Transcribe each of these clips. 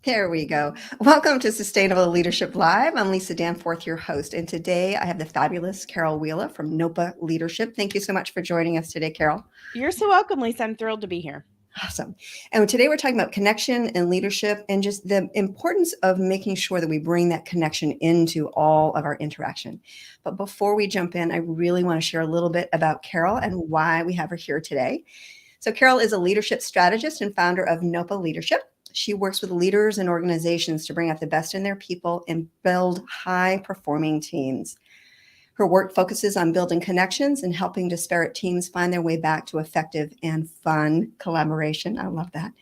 There we go. Welcome to Sustainable Leadership Live. I'm Lisa Danforth, your host. And today I have the fabulous Carol Wheeler from NOPA Leadership. Thank you so much for joining us today, Carol. You're so welcome, Lisa. I'm thrilled to be here. Awesome. And today we're talking about connection and leadership and just the importance of making sure that we bring that connection into all of our interaction. But before we jump in, I really want to share a little bit about Carol and why we have her here today. So Carol is a leadership strategist and founder of NOPA Leadership. She works with leaders and organizations to bring out the best in their people and build high-performing teams. Her work focuses on building connections and helping disparate teams find their way back to effective and fun collaboration. I love that.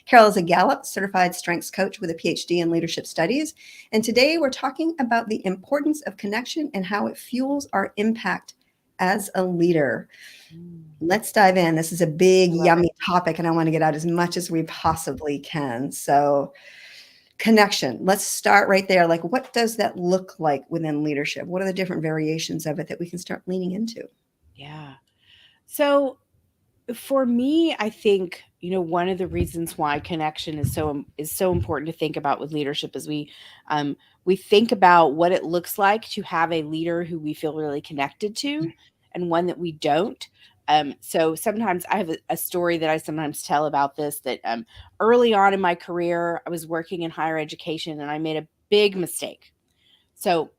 Carol is a Gallup Certified Strengths Coach with a Ph.D. in Leadership Studies. And today we're talking about the importance of connection and how it fuels our impact as a leader. Let's dive in. This is a big, yummy topic, and I want to get out as much as we possibly can. So connection. Let's start right there. Like, what does that look like within leadership? What are the different variations of it that we can start leaning into? Yeah. So for me, I think, one of the reasons why connection is so important to think about with leadership is we think about what it looks like to have a leader who we feel really connected to and one that we don't. So sometimes I have a story that I sometimes tell about this, that early on in my career, I was working in higher education and I made a big mistake. So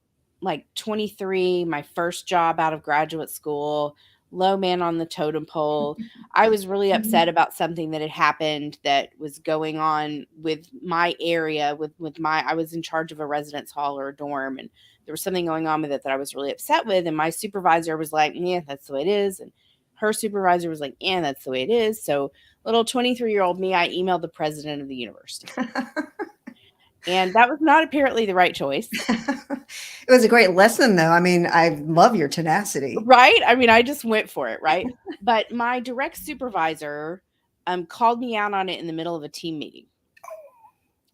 like 23, my first job out of graduate school, low man on the totem pole. I was really upset about something that had happened that was going on with my area, I was in charge of a residence hall or a dorm, and there was something going on with it that I was really upset with. And my supervisor was like, yeah, that's the way it is. And her supervisor was like, yeah, that's the way it is. So little 23-year-old me, I emailed the president of the university. And that was not apparently the right choice. It was a great lesson, though. I mean, I love your tenacity. Right? I mean, I just went for it, right? But my direct supervisor called me out on it in the middle of a team meeting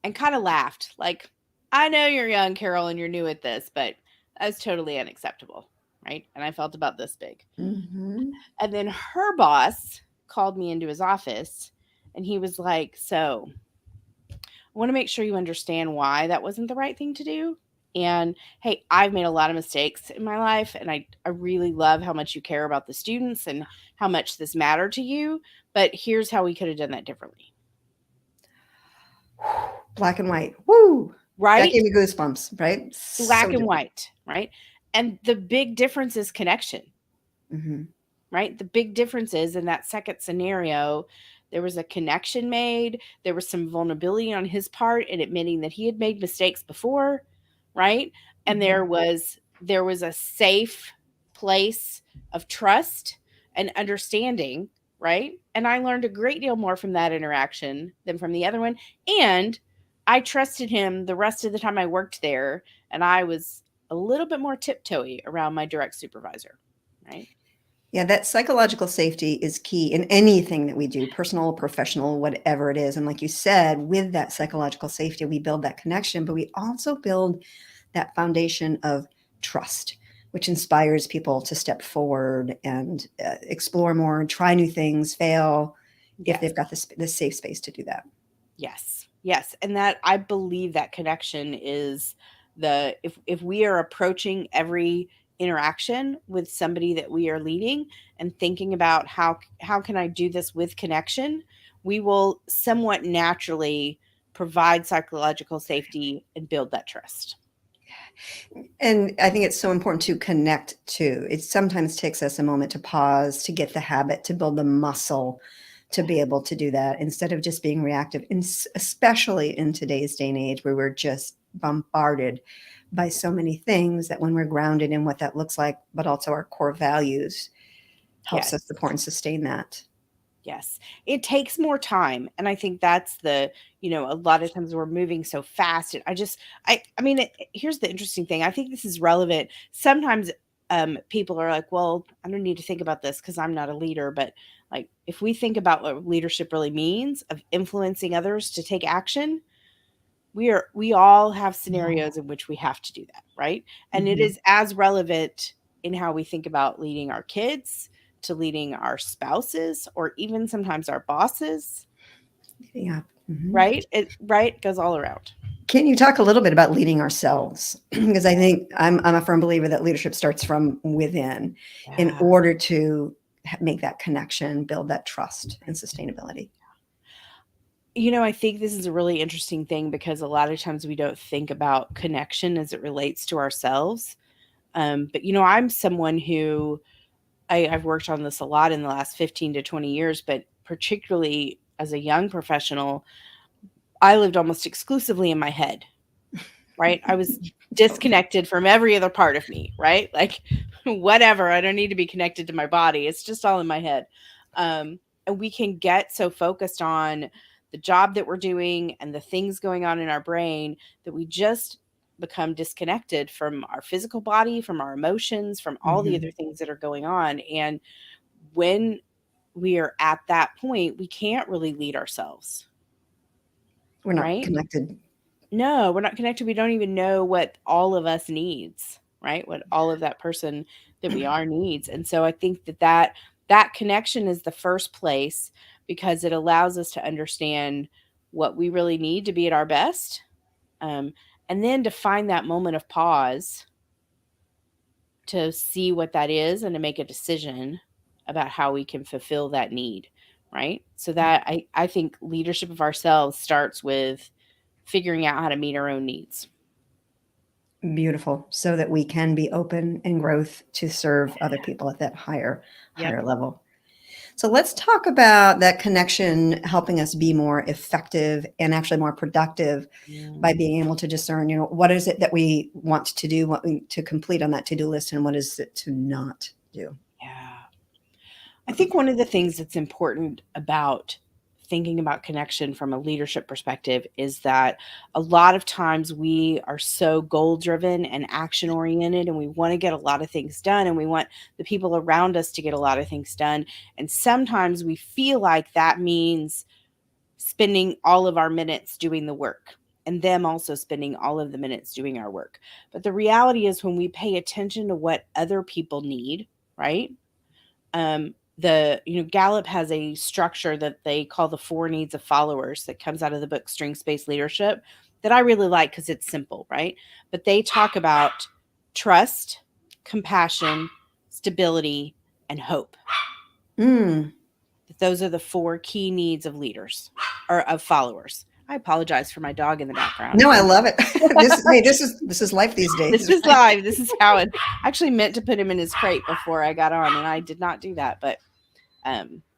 and kind of laughed. Like, I know you're young, Carol, and you're new at this, but that's totally unacceptable, right? And I felt about this big. Mm-hmm. And then her boss called me into his office, and he was like, so I want to make sure you understand why that wasn't the right thing to do. And hey, I've made a lot of mistakes in my life, and I really love how much you care about the students and how much this mattered to you. But here's how we could have done that differently. Black and white. Woo! Right? That gave me goosebumps, right? Black and white, right? And the big difference is connection, right? The big difference is in that second scenario, there was a connection made. There was some vulnerability on his part in admitting that he had made mistakes before, right? And there was a safe place of trust and understanding, right? And I learned a great deal more from that interaction than from the other one. And I trusted him the rest of the time I worked there, and I was a little bit more tiptoey around my direct supervisor, right? Yeah, that psychological safety is key in anything that we do, personal, professional, whatever it is. And like you said, with that psychological safety, we build that connection, but we also build that foundation of trust, which inspires people to step forward and explore more, try new things, fail, if they've got this safe space to do that. Yes. Yes. And that, I believe that connection is if we are approaching every interaction with somebody that we are leading and thinking about how can I do this with connection, we will somewhat naturally provide psychological safety and build that trust. And I think it's so important to connect too. It sometimes takes us a moment to pause, to get the habit, to build the muscle to be able to do that instead of just being reactive, and especially in today's day and age where we're just bombarded by so many things, that when we're grounded in what that looks like, but also our core values, helps us support and sustain that. Yes. It takes more time. And I think that's a lot of times we're moving so fast. And here's the interesting thing. I think this is relevant. Sometimes people are like, well, I don't need to think about this because I'm not a leader. But like, if we think about what leadership really means, of influencing others to take action, we all have scenarios in which we have to do that, right? And it is as relevant in how we think about leading our kids, to leading our spouses, or even sometimes our bosses. Yeah. Mhm. right? It goes all around. Can you talk a little bit about leading ourselves? Because I think I'm a firm believer that leadership starts from within in Yeah. order to make that connection, build that trust and sustainability. I think this is a really interesting thing because a lot of times we don't think about connection as it relates to ourselves. But I'm someone who I've worked on this a lot in the last 15 to 20 years, but particularly as a young professional, I lived almost exclusively in my head, right? I was Totally. disconnected from every other part of me, right? Like, whatever, I don't need to be connected to my body. It's just all in my head. And we can get so focused on the job that we're doing and the things going on in our brain that we just become disconnected from our physical body, from our emotions, from all the other Mhm. things that are going on. And when we are at that point, we can't really lead ourselves, We're not right? connected. No, we're not connected. We don't even know what all of us needs, right? What all of that person that we are needs. And so I think that connection is the first place because it allows us to understand what we really need to be at our best. Um, and then to find that moment of pause to see what that is and to make a decision about how we can fulfill that need, right? So that I think leadership of ourselves starts with figuring out how to meet our own needs. Beautiful. So that we can be open and growth to serve other Yeah. people at that higher Yep. level. So let's talk about that connection helping us be more effective and actually more productive by Mm, being able to discern, what is it that we want to do, what we to complete on that to-do list, and what is it to not do. yeah. I think one of the things that's important about thinking about connection from a leadership perspective is that a lot of times we are so goal driven and action oriented, and we want to get a lot of things done, and we want the people around us to get a lot of things done. And sometimes we feel like that means spending all of our minutes doing the work and them also spending all of the minutes doing our work. But the reality is when we pay attention to what other people need, right? The Gallup has a structure that they call the four needs of followers that comes out of the book Strengths Based Leadership that I really like because it's simple, right? But they talk about trust, compassion, stability, and hope. Mm. Those are the four key needs of leaders or of followers. I apologize for my dog in the background. No, I love it. This is life these This days, is right? live. This is how it. I actually meant to put him in his crate before I got on, and I did not do that. But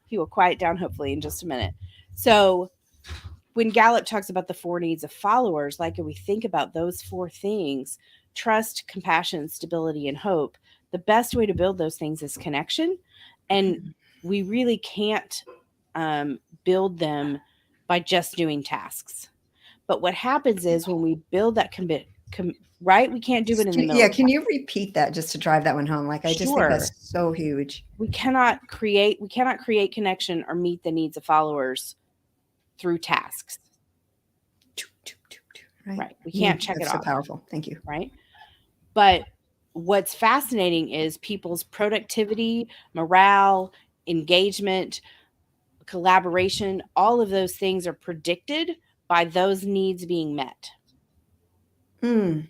he will quiet down hopefully in just a minute. So when Gallup talks about the four needs of followers, like if we think about those four things, trust, compassion, stability, and hope, the best way to build those things is connection. And we really can't build them by just doing tasks. But what happens is when we build that right, we can't do it in the middle Yeah, of the can night. you repeat that just to drive that one home? Like, I just think that's Sure. so huge. We cannot create connection or meet the needs of followers through tasks, Right? right? We can't check it That's so off, powerful. Thank you. right? But what's fascinating is people's productivity, morale, engagement, collaboration, all of those things are predicted by those needs being met, Mm.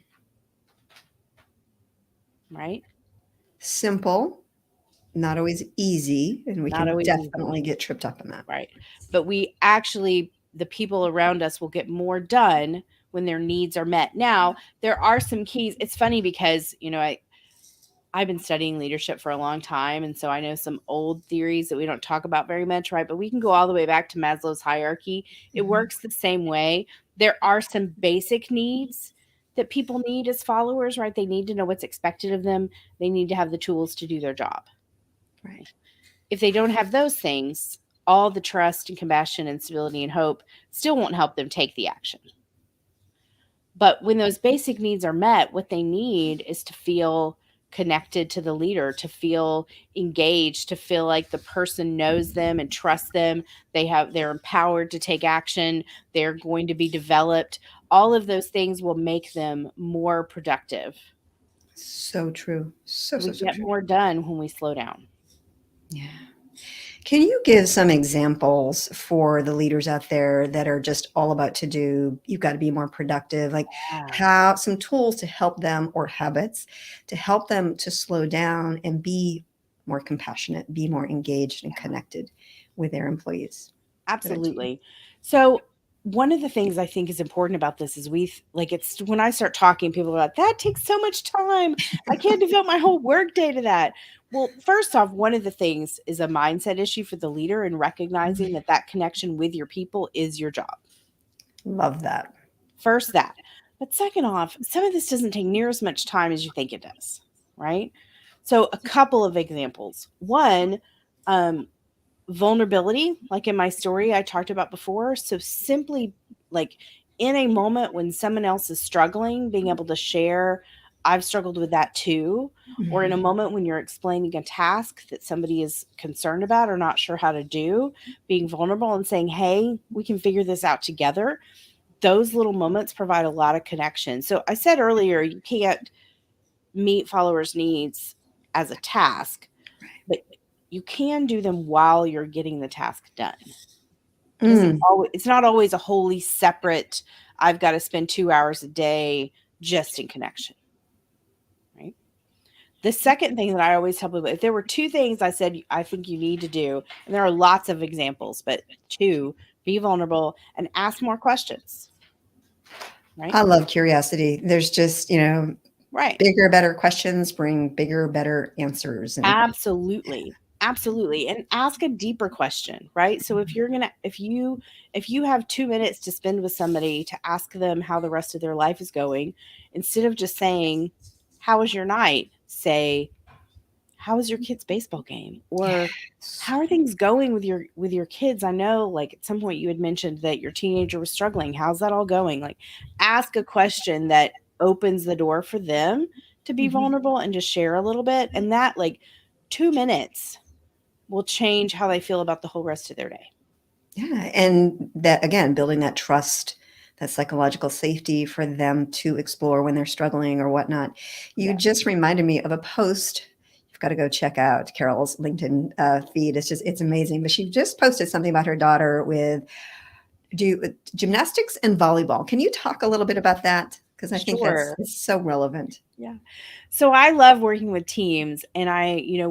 right? Simple, not always easy, and we Not can always easy, definitely get tripped up in that. right? But the people around us will get more done when their needs are met. Now, there are some keys. It's funny because, I've been studying leadership for a long time. And so I know some old theories that we don't talk about very much, right? But we can go all the way back to Maslow's hierarchy. It Mhm. works the same way. There are some basic needs that people need as followers, right? They need to know what's expected of them, they need to have the tools to do their job. Right. If they don't have those things, all the trust and compassion and stability and hope still won't help them take the action. But when those basic needs are met, what they need is to feel connected to the leader, to feel engaged, to feel like the person knows them and trusts them. They're empowered to take action. They're going to be developed. All of those things will make them more productive. So true. So, So we so, so get true. more done when we slow down. Yeah. Can you give some examples for the leaders out there that are just all about to do, you've got to be more productive, like Yeah. how some tools to help them or habits to help them to slow down and be more compassionate, be more engaged and connected with their employees? Give it to you. Absolutely. So one of the things I think is important about this is like it's when I start talking, people are like, that takes so much time. I can't devote my whole work day to that. Well, first off, one of the things is a mindset issue for the leader and recognizing that that connection with your people is your job. Love that. First, that. But second off, some of this doesn't take near as much time as you think it does, right? So, a couple of examples. One, um, vulnerability, like in my story I talked about before. So simply like in a moment when someone else is struggling, being able to share, I've struggled with that too. Or in a Mhm. moment when you're explaining a task that somebody is concerned about or not sure how to do, being vulnerable and saying, hey, we can figure this out together. Those little moments provide a lot of connection. So I said earlier, you can't meet followers' needs as a task, but you can do them while you're getting the task done. It doesn't Mm. always, it's not always a wholly separate, I've got to spend 2 hours a day just in connection, right? The second thing that I always tell people, if there were two things I said I think you need to do, and there are lots of examples, but two, be vulnerable and ask more questions, right? I love curiosity. There's just, Right. bigger, better questions bring bigger, better answers. And Absolutely. Absolutely. And ask a deeper question, right? So if you have 2 minutes to spend with somebody to ask them how the rest of their life is going, instead of just saying, "How was your night?" say, "How was your kid's baseball game?" Or yes. "How are things going with your kids? I know like at some point you had mentioned that your teenager was struggling. How's that all going?" Like ask a question that opens the door for them to be Mhm. vulnerable and just share a little bit, and that like 2 minutes will change how they feel about the whole rest of their day. Yeah. And that, again, building that trust, that psychological safety for them to explore when they're struggling or whatnot. You Yeah, just reminded me of a post. You've got to go check out Carol's LinkedIn feed. It's amazing. But she just posted something about her daughter with gymnastics and volleyball. Can you talk a little bit about that? Because I think sure. it's so relevant. Yeah. So I love working with teams. And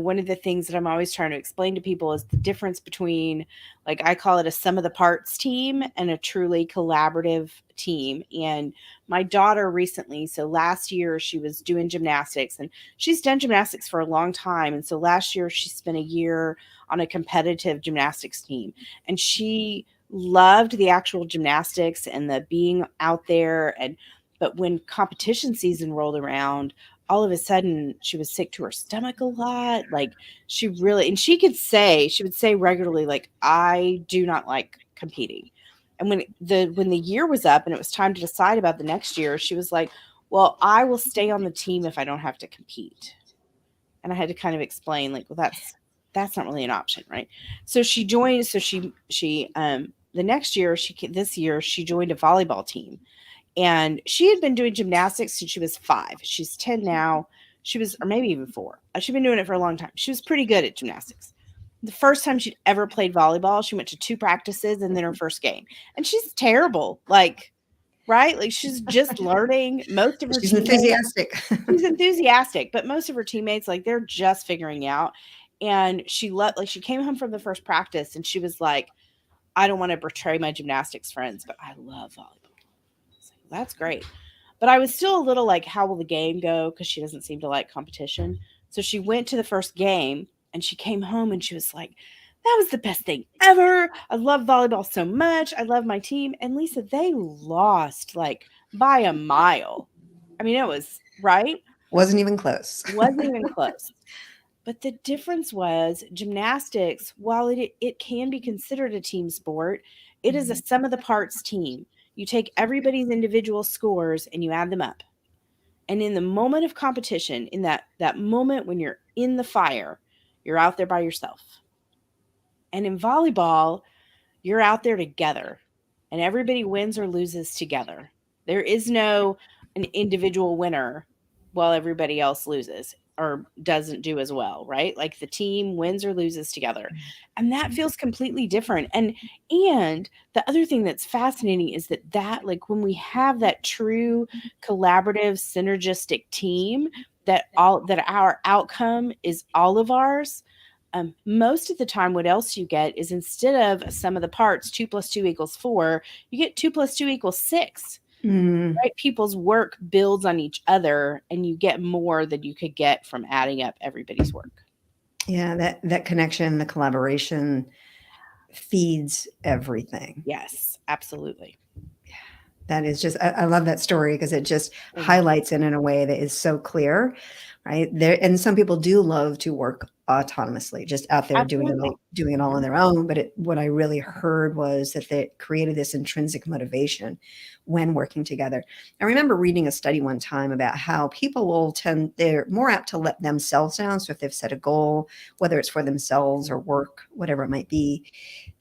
one of the things that I'm always trying to explain to people is the difference between, like, I call it a sum of the parts team and a truly collaborative team. And my daughter recently, so last year, she was doing gymnastics and she's done gymnastics for a long time. And so last year, she spent a year on a competitive gymnastics team and she loved the actual gymnastics and the being out there. But when competition season rolled around, all of a sudden she was sick to her stomach a lot. Like she really, and she would say regularly, like, I do not like competing. And when the year was up and it was time to decide about the next year, she was like, well, I will stay on the team if I don't have to compete. And I had to kind of explain, like, well, that's not really an option, right? So she joined. So the next year, this year she joined a volleyball team, and she had been doing gymnastics since she was 5. She's 10 now. She was, or maybe even 4. She'd been doing it for a long time. She was pretty good at gymnastics. The first time she'd ever played volleyball, she went to 2 practices and then her first game. And she's terrible. Like, right? Like she's just learning. Most of her She's teammates, enthusiastic. she's enthusiastic, but most of her teammates, like, they're just figuring out. And she came home from the first practice and she was like, I don't want to betray my gymnastics friends, but I love volleyball. Like, that's great. But I was still a little like, how will the game go? Because she doesn't seem to like competition. So she went to the first game and she came home and she was like, that was the best thing ever. I love volleyball so much. I love my team. And Lisa, they lost like by a mile. I mean, it was right. Wasn't even close. Wasn't even close. But the difference was gymnastics, while it can be considered a team sport, it is a sum of the parts team. You take everybody's individual scores and you add them up. And in the moment of competition, in that moment when you're in the fire, you're out there by yourself. And in volleyball, you're out there together. And everybody wins or loses together. There is no an individual winner while everybody else loses. or doesn't do as well, right? Like the team wins or loses together. And that feels completely different. And the other thing that's fascinating is that like when we have that true collaborative synergistic team, that our outcome is all of ours. Most of the time, what else you get is, instead of sum of the parts, 2 + 2 = 4, you get 2 + 2 = 6. Mm, Right? People's work builds on each other, and you get more than you could get from adding up everybody's work. yeah, that connection, the collaboration feeds everything. Yes, absolutely. That is just, I love that story because it just Thank you. highlights it in a way that is so clear, right? There, and some people do love to work autonomously, just out there Absolutely. doing it all on their own. But what I really heard was that they created this intrinsic motivation when working together. I remember reading a study one time about how people will they're more apt to let themselves down. So if they've set a goal, whether it's for themselves or work, whatever it might be,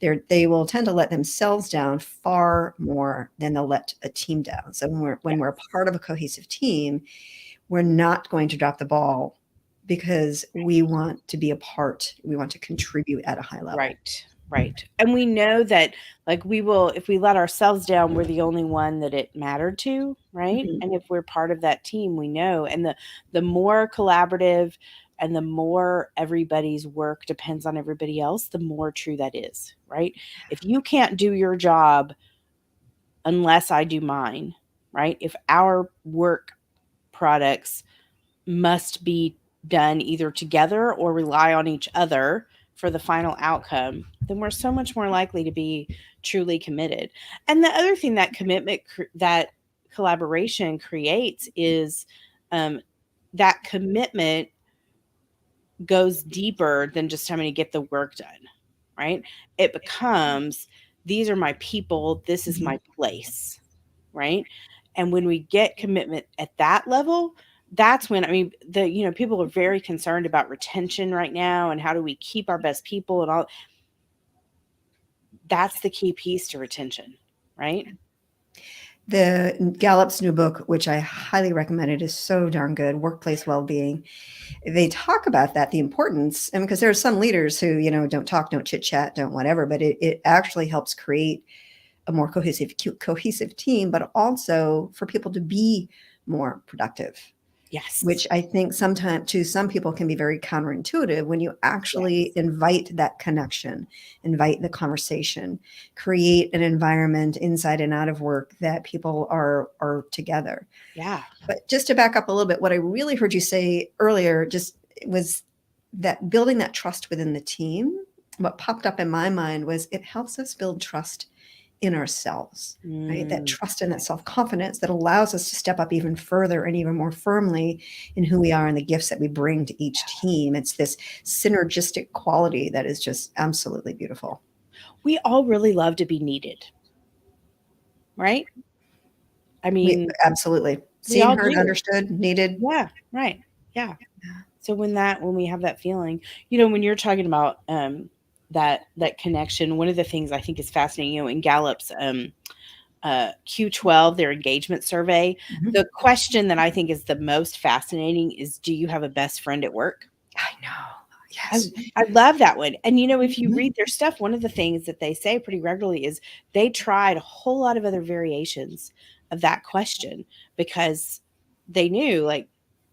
they will tend to let themselves down far more than they'll let a team down. So when we're a Yes. part of a cohesive team, we're not going to drop the ball because we want to be a part. We want to contribute at a high level. Right. Right. And we know that, like, we will, if we let ourselves down, we're the only one that it mattered to, right? Mhm. And if we're part of that team, we know. And the more collaborative and the more everybody's work depends on everybody else, the more true that is, right? If you can't do your job unless I do mine, right? If our work products must be done either together or rely on each other for the final outcome, then we're so much more likely to be truly committed. And the other thing that that collaboration creates is, um, that commitment goes deeper than just having to get the work done, right? It becomes, these are my people, this is Mhm. my place, right? And when we get commitment at that level, that's when, I mean, people are very concerned about retention right now and how do we keep our best people and all. That's the key piece to retention, right? The Gallup's new book, which I highly recommend, it is so darn good. Workplace Wellbeing. They talk about that, the importance, and because there are some leaders who, don't talk, don't chit chat, don't whatever, but it actually helps create a more cohesive team, but also for people to be more productive, Yes. which I think sometimes to some people can be very counterintuitive when you actually Yes. invite that connection, invite the conversation, create an environment inside and out of work that people are together. Yeah. But just to back up a little bit, what I really heard you say earlier just was that building that trust within the team. What popped up in my mind was it helps us build trust in ourselves, right? That Mm, trust and that self confidence that allows us to step up even further and even more firmly in who we are and the gifts that we bring to each team. It's this synergistic quality that is just absolutely beautiful. we all really love to be needed, right? I We mean, absolutely we seen, all heard, do. understood, needed. Yeah, right. Yeah. So when we have that feeling, when you're talking about, that connection, one of the things I think is fascinating, in Gallup's, Q12, their engagement survey, Mhm. the question that I think is the most fascinating is, do you have a best friend at work? I know. I Yes. I love that one. And if you Mhm. read their stuff, one of the things that they say pretty regularly is they tried a whole lot of other variations of that question, because they knew, like,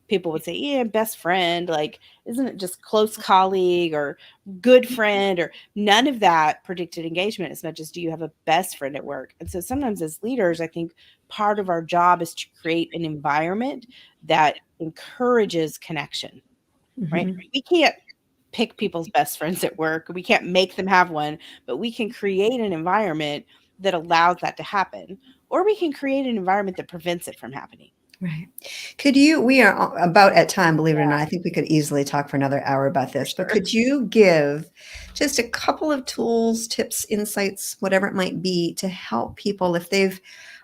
people would say, yeah, best friend, like, isn't it just close colleague or good friend, or none of that predicted engagement as much as, do you have a best friend at work? And so sometimes as leaders, I think part of our job is to create an environment that encourages connection, right? Mhm. We can't pick people's best friends at work. We can't make them have one, but we can create an environment that allows that to happen, or we can create an environment that prevents it from happening. Right. We are about at time, believe it or not. Yeah, I think we could easily talk for another hour about for this, but sure. could you give just a couple of tools, tips, insights, whatever it might be, to help people if they've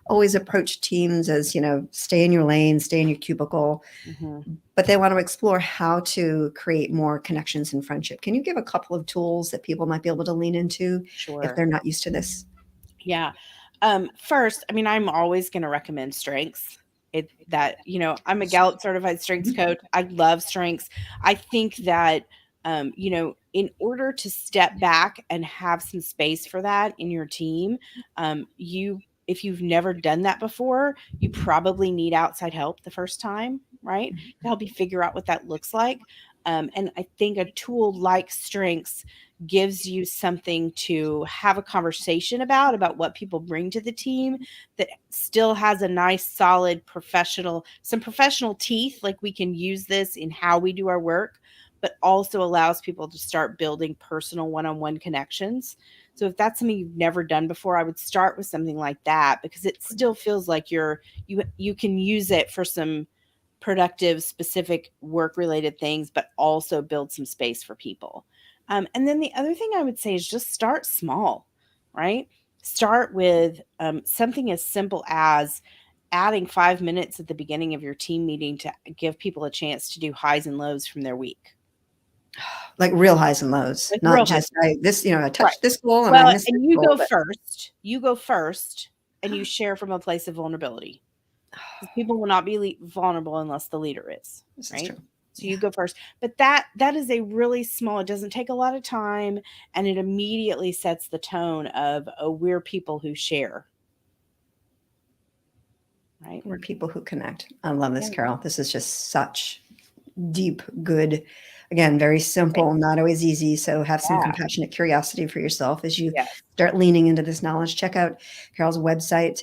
always approached teams as, stay in your lane, stay in your cubicle, Mhm. but they want to explore how to create more connections and friendship? Can you give a couple of tools that people might be able to lean into if Sure. they're not used to this? Yeah. First, I mean, I'm always going to recommend strengths. I'm a Gallup Certified Strengths Coach. I love strengths. I think that, in order to step back and have some space for that in your team, if you've never done that before, you probably need outside help the first time, right? To help you figure out what that looks like. And I think a tool like strengths gives you something to have a conversation about what people bring to the team that still has a nice, solid some professional teeth. Like, we can use this in how we do our work, but also allows people to start building personal one-on-one connections. So if that's something you've never done before, I would start with something like that, because it still feels like you can use it for some productive, specific work-related things, but also build some space for people. And then the other thing I would say is just start small, right? Start with something as simple as adding 5 minutes at the beginning of your team meeting to give people a chance to do highs and lows from their week. Like real highs and lows, Like not real just I Right. touched this goal and I Well, missed and this you goal. go first. You go first, and you share from a place of vulnerability. Because people will not be vulnerable unless the leader is, This is right? true. So you go first. But that is a really small, it doesn't take a lot of time, and it immediately sets the tone of, oh, we're people who share. Right? We're people who connect. I love this, Yeah. Carol. This is just such deep, good, again, very simple, not always easy. So have some Yeah. compassionate curiosity for yourself as you Yes. start leaning into this knowledge. Check out Carol's website.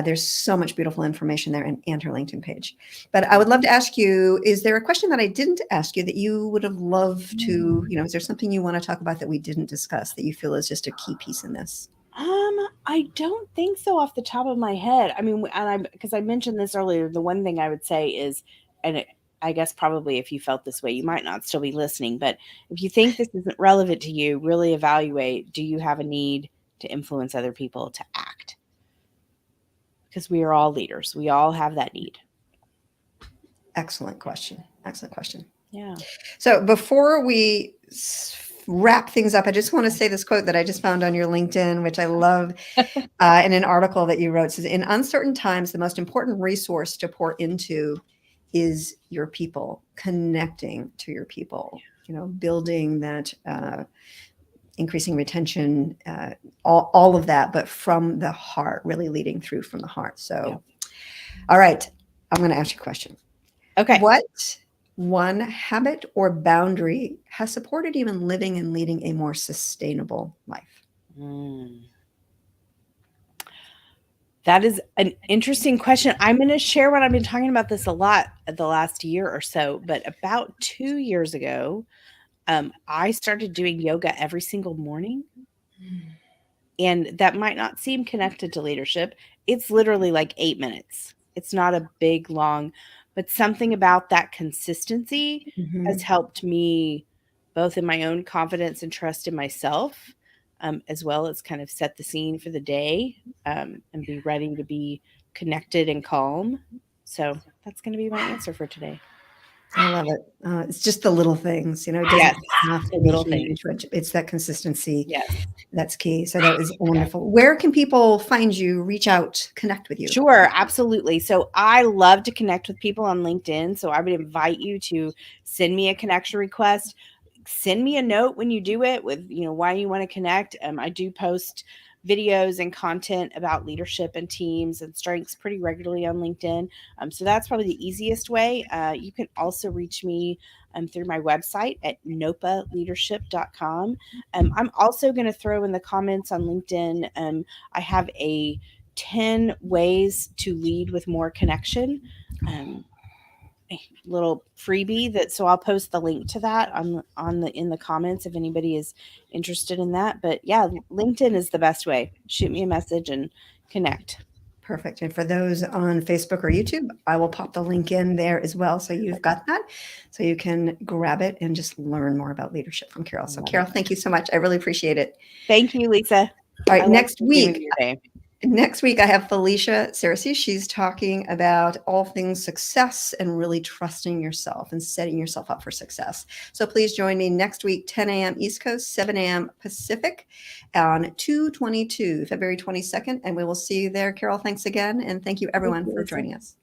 There's so much beautiful information there, and her LinkedIn page. But I would love to ask you, is there a question that I didn't ask you that you would have loved to, is there something you want to talk about that we didn't discuss that you feel is just a key piece in this? I don't think so off the top of my head. I mean, because I mentioned this earlier, the one thing I would say is, I guess probably if you felt this way, you might not still be listening, but if you think this isn't relevant to you, really evaluate, do you have a need to influence other people to act? Because we are all leaders. We all have that need. Excellent question. Excellent question. Yeah. So before we wrap things up, I just want to say this quote that I just found on your LinkedIn, which I love, in an article that you wrote. It says, in uncertain times, the most important resource to pour into is your people, connecting to your people, building that, increasing retention, all of that, but from the heart, really leading through from the heart. So, All right, I'm going to ask you a question. Okay. What one habit or boundary has supported you in living and leading a more sustainable life? That is an interesting question. I'm going to share what I've been talking about this a lot the last year or so, but about 2 years ago, I started doing yoga every single morning. And that might not seem connected to leadership. It's literally like 8 minutes. It's not a big, long, but something about that consistency has helped me both in my own confidence and trust in myself, as well as kind of set the scene for the day, and be ready to be connected and calm. So that's going to be my answer for today. I love it. It's just the little things, it doesn't Yes, have the to be little huge, but it's that consistency Yes. that's key. So that is wonderful. Where can people find you, reach out, connect with you? Sure, absolutely. So I love to connect with people on LinkedIn. So I would invite you to send me a connection request. Send me a note when you do it with, why you want to connect. I do post videos and content about leadership and teams and strengths pretty regularly on LinkedIn. So that's probably the easiest way. You can also reach me through my website at nopaleadership.com. I'm also going to throw in the comments on LinkedIn. I have a 10 ways to lead with more connection, a little freebie so I'll post the link to that in the comments if anybody is interested in that. But yeah, LinkedIn is the best way. Shoot me a message and connect. Perfect. And for those on Facebook or YouTube, I will pop the link in there as well. So you've got that. So you can grab it and just learn more about leadership from Carol. So Carol, thank you so much. I really appreciate it. Thank you, Lisa. All right, next week I have Felicia Ceresi. She's talking about all things success and really trusting yourself and setting yourself up for success. So please join me next week, 10 a.m. East Coast, 7 a.m. Pacific on 2/22, February 22nd. And we will see you there. Carol, thanks again. And thank you everyone for joining us.